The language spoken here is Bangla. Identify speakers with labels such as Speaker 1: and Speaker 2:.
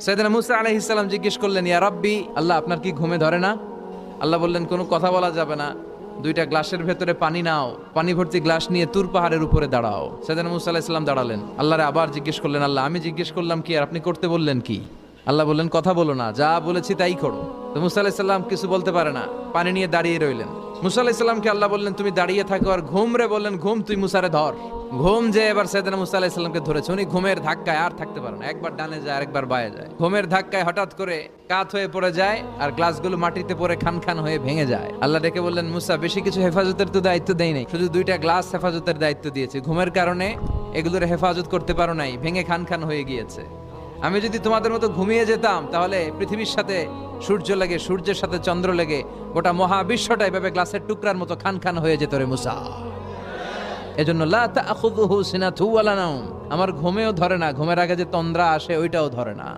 Speaker 1: সাইয়েদনা মুসা আলাইহিস সালাম জিজ্ঞেস করলেন, ইয়া রাব্বি, আল্লাহ আপনার কি ঘুমে ধরে না? আল্লাহ বললেন, কোনো কথা বলা যাবে না, দুইটা গ্লাসের ভেতরে পানি নাও, পানি ভর্তি গ্লাস নিয়ে তুর পাহাড়ের উপরে দাঁড়াও। সাইয়েদনা মুসা আলাইহিস সালাম দাঁড়ালেন, আল্লাহরে আবার জিজ্ঞেস করলেন, আল্লাহ আমি জিজ্ঞেস করলাম কি আর আপনি করতে বললেন কি? আল্লাহ বললেন, কথা বলো না, যা বলেছি তাই করো। তো মুসা আলাইহিস সালাম কিছু বলতে পারে না, পানি নিয়ে দাঁড়িয়ে রইলেন। মুসা আলাইহিস সালামকে আল্লাহ বললেন, তুমি দাঁড়িয়ে থাকো আর ঘুম রে, বললেন ঘুম তুই মুসারে ধর। ঘুম যে এবার সাইয়েদনা মুসা আলাইহিস সালামকে ধরেছে, উনি ঘুমের ধাক্কায় আর থাকতে পারেন না, একবার ডানে যায় আরেকবার বায়ে যায়। ঘুমের ধাক্কায় হঠাৎ করে কাত হয়ে পড়ে যায় আর গ্লাসগুলো মাটিতে পড়ে খান খান হয়ে ভেঙে যায়। আল্লাহ ডেকে বললেন, মুসা বেশি কিছু হেফাজতের তো দায়িত্ব দেই নাই, শুধু দুইটা গ্লাস হেফাজতের দায়িত্ব দিয়েছে। ঘুমের কারণে এগুলোর হেফাজত করতে পারো নাই, ভেঙে খান খান হয়ে গিয়েছে। আমি যদি তোমাদের মতো ঘুমিয়ে যেতাম তাহলে পৃথিবীর সাথে সূর্য লেগে, সূর্যের সাথে চন্দ্র লেগে গোটা মহাবিশ্বটা এভাবে গ্লাসের টুকরার মতো খান খান হয়ে যেত রে মুসা। এজন্য লা তাখুযুহু সিনাতু ওয়ালা নাওম, আমার ঘুমেও ধরে না, ঘুমের আগে যে তন্দ্রা আসে ওইটাও ধরে না।